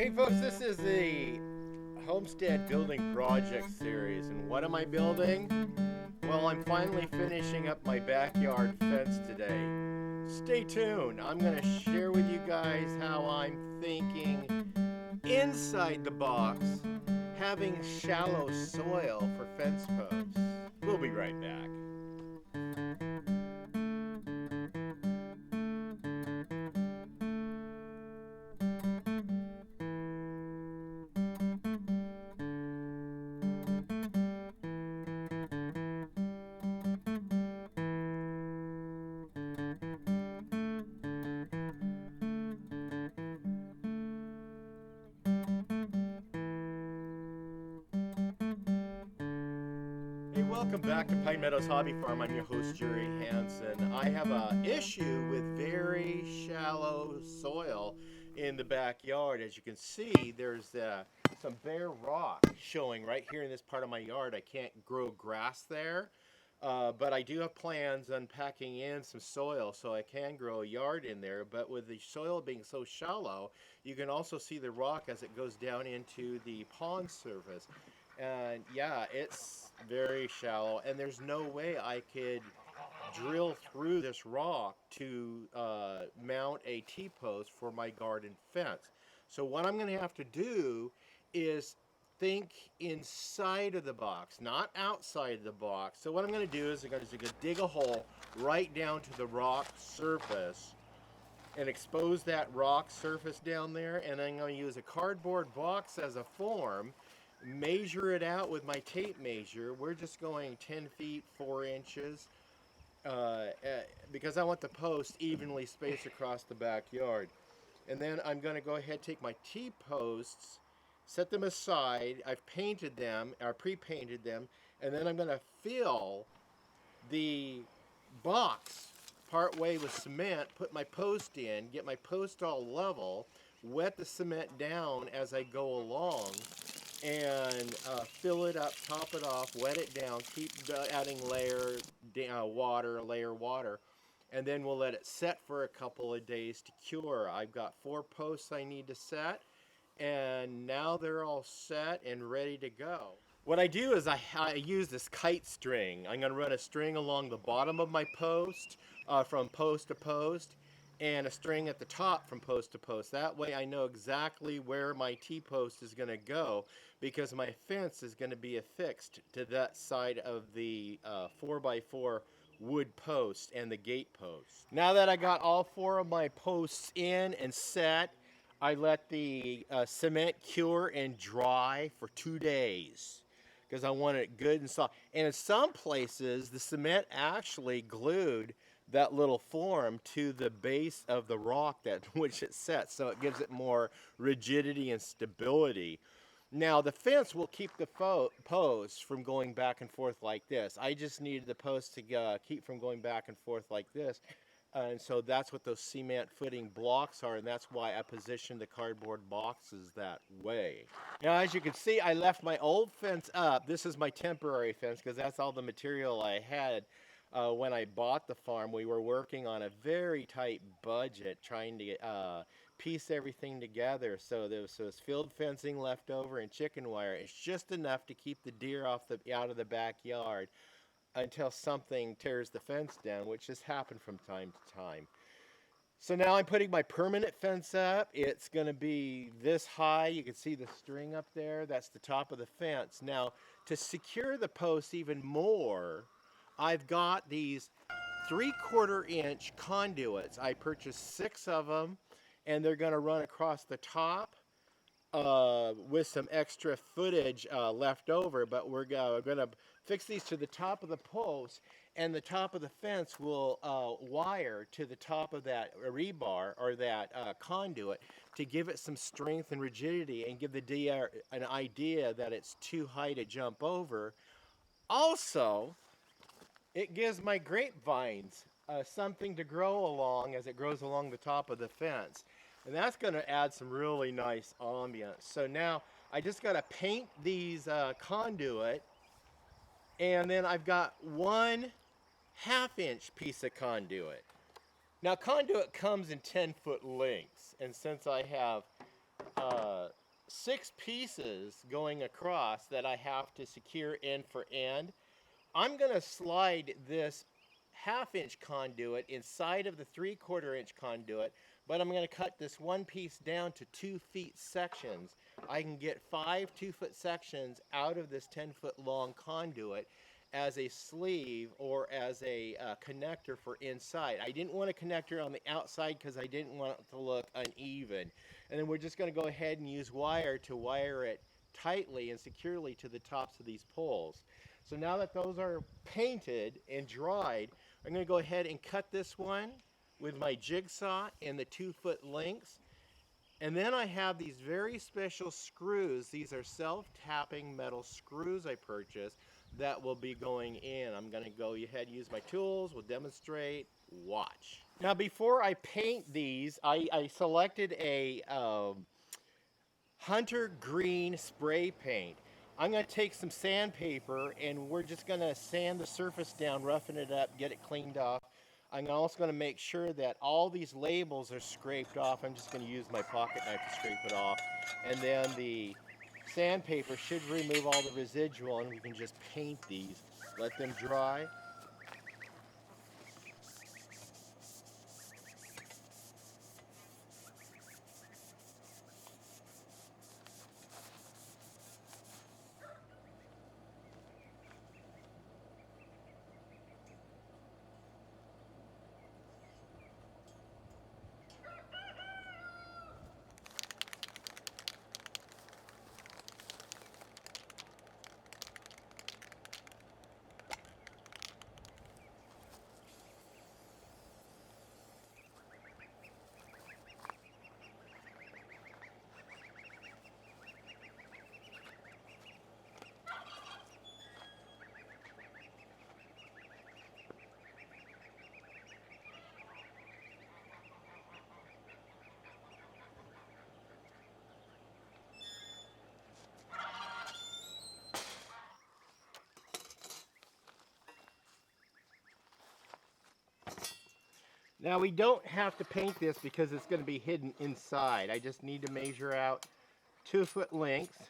Hey folks, this is the Homestead Building Project series, and what am I building? Well, I'm finally finishing up my backyard fence today. Stay tuned. I'm going to share with you guys how I'm thinking inside the box, having shallow soil for fence posts. We'll be right back. Hey, welcome back to Pine Meadows Hobby Farm. I'm your host, Jerry Hansen. I have an issue with very shallow soil in the backyard. As you can see, there's some bare rock showing right here in this part of my yard. I can't grow grass there, but I do have plans on packing in some soil so I can grow a yard in there. But with the soil being so shallow, you can also see the rock as it goes down into the pond surface. And yeah, it's very shallow, and there's no way I could drill through this rock to mount a T-post for my garden fence. So what I'm going to have to do is think inside of the box, not outside the box. So what I'm going to do is I'm going to dig a hole right down to the rock surface and expose that rock surface down there, and I'm going to use a cardboard box as a form, measure it out with my tape measure. We're just going 10 feet 4 inches because I want the post evenly spaced across the backyard. And then I'm going to go ahead, take my T-posts, set them aside. I've painted them, or pre-painted them, and then I'm going to fill the box part way with cement, put my post in, get my post all level, wet the cement down as I go along, and fill it up, top it off, wet it down, keep adding layer water, and then we'll let it set for a couple of days to cure. I've got 4 posts I need to set, and now they're all set and ready to go. What I do is I use this kite string. I'm going to run a string along the bottom of my post from post to post, and a string at the top from post to post. That way I know exactly where my T-post is going to go, because my fence is going to be affixed to that side of the 4x4 wood post and the gate post. Now that I got all 4 of my posts in and set, I let the cement cure and dry for 2 days because I want it good and soft. And in some places, the cement actually glued that little form to the base of the rock that which it sets, so it gives it more rigidity and stability. Now the fence will keep the posts from going back and forth like this. I just needed the post to keep from going back and forth like this, and so that's what those cement footing blocks are, and that's why I positioned the cardboard boxes that way. Now as you can see, I left my old fence up. This is my temporary fence because that's all the material I had. When I bought the farm, we were working on a very tight budget, trying to piece everything together. So there was field fencing left over and chicken wire. It's just enough to keep the deer out of the backyard until something tears the fence down, which has happened from time to time. So now I'm putting my permanent fence up. It's going to be this high. You can see the string up there. That's the top of the fence. Now, to secure the posts even more, I've got these 3/4 inch conduits. I purchased 6 of them, and they're going to run across the top with some extra footage left over, but we're going to fix these to the top of the post, and the top of the fence will wire to the top of that rebar or that conduit to give it some strength and rigidity and give the deer an idea that it's too high to jump over. Also, it gives my grapevines something to grow along as it grows along the top of the fence. And that's going to add some really nice ambience. So now I just got to paint these conduit, and then I've got 1/2 inch piece of conduit. Now conduit comes in 10-foot lengths, and since I have 6 pieces going across that I have to secure end for end. I'm going to slide this 1/2 inch conduit inside of the 3/4 inch conduit, but I'm going to cut this one piece down to 2 feet sections. I can get 5 2-foot sections out of this 10-foot long conduit as a sleeve or as a connector for inside. I didn't want a connector on the outside because I didn't want it to look uneven. And then we're just going to go ahead and use wire to wire it tightly and securely to the tops of these poles. So now that those are painted and dried, I'm going to go ahead and cut this one with my jigsaw in the 2-foot lengths. And then I have these very special screws. These are self-tapping metal screws I purchased that will be going in. I'm going to go ahead and use my tools. We'll demonstrate. Watch. Now before I paint these, I selected a hunter green spray paint. I'm going to take some sandpaper and we're just going to sand the surface down, roughen it up, get it cleaned off. I'm also going to make sure that all these labels are scraped off. I'm just going to use my pocket knife to scrape it off. And then the sandpaper should remove all the residual and we can just paint these. Let them dry. Now we don't have to paint this because it's going to be hidden inside. I just need to measure out 2-foot lengths.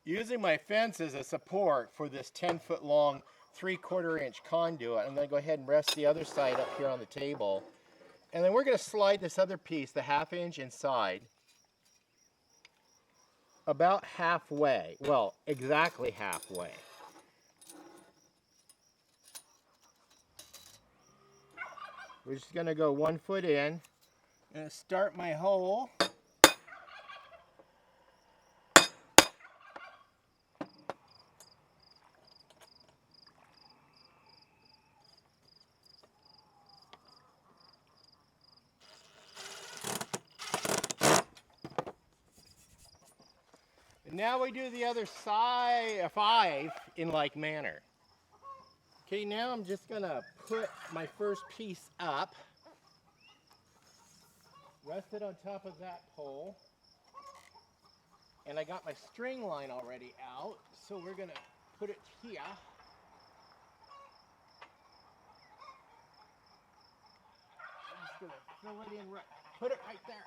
Using my fence as a support for this 10-foot long 3/4 inch conduit, I'm going to go ahead and rest the other side up here on the table. And then we're going to slide this other piece, the 1/2 inch inside, about halfway. Well, exactly halfway. We're just going to go 1 foot in. I'm going to start my hole. And now we do the other side, 5 in like manner. Okay, now I'm just going to put my first piece up, rest it on top of that pole, and I got my string line already out, so we're going to put it here. I'm just going to fill it in, put it right there.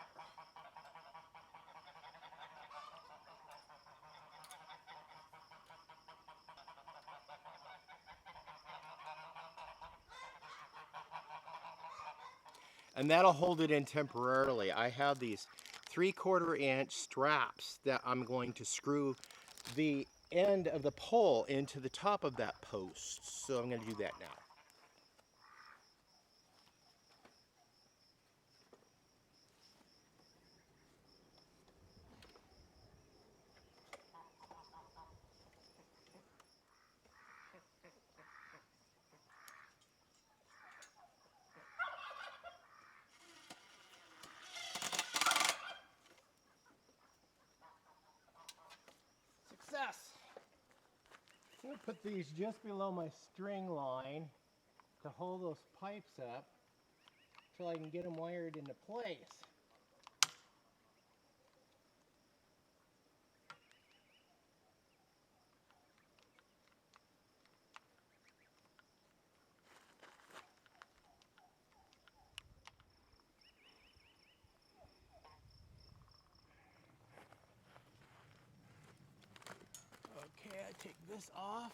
And that'll hold it in temporarily. I have these 3/4 inch straps that I'm going to screw the end of the pole into the top of that post. So I'm going to do that now. I'm going to put these just below my string line to hold those pipes up until I can get them wired into place. Okay, I take this off.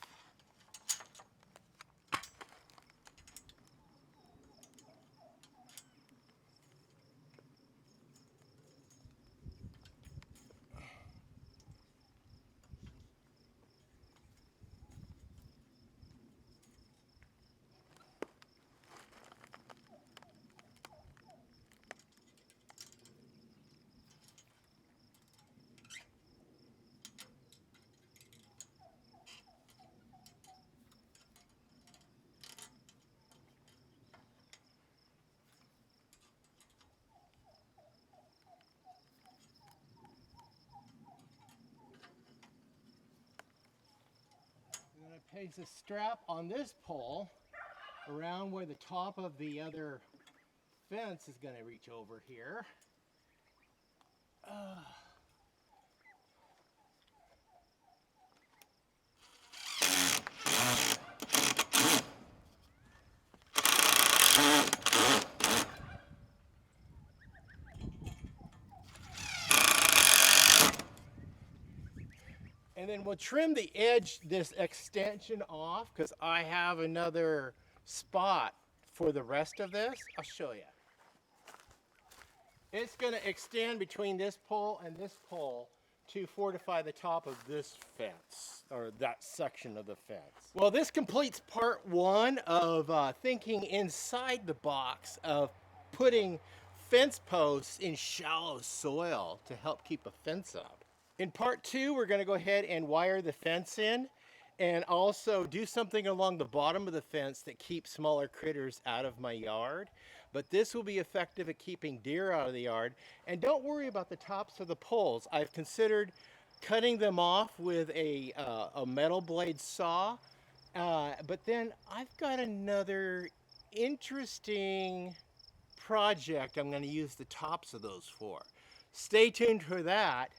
And then I place a strap on this pole around where the top of the other fence is going to reach over here. And then we'll trim the edge, this extension off, because I have another spot for the rest of this. I'll show you. It's going to extend between this pole and this pole to fortify the top of this fence, or that section of the fence. Well, this completes part one of thinking inside the box of putting fence posts in shallow soil to help keep a fence up. In part two, we're going to go ahead and wire the fence in and also do something along the bottom of the fence that keeps smaller critters out of my yard. But this will be effective at keeping deer out of the yard. And don't worry about the tops of the poles. I've considered cutting them off with a metal blade saw. But then I've got another interesting project I'm going to use the tops of those for. Stay tuned for that.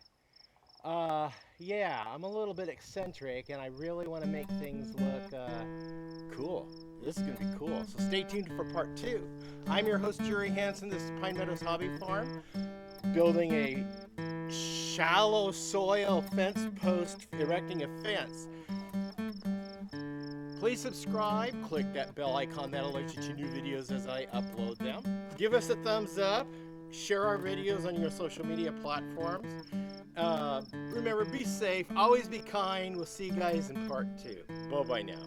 Yeah, I'm a little bit eccentric and I really want to make things look cool. This is going to be cool. So stay tuned for part two. I'm your host, Jerry Hansen. This is Pine Meadows Hobby Farm, building a shallow soil fence post, erecting a fence. Please subscribe, click that bell icon, that alerts you to new videos as I upload them. Give us a thumbs up, share our videos on your social media platforms. Remember, be safe, always be kind. We'll see you guys in part two. Bye-bye now.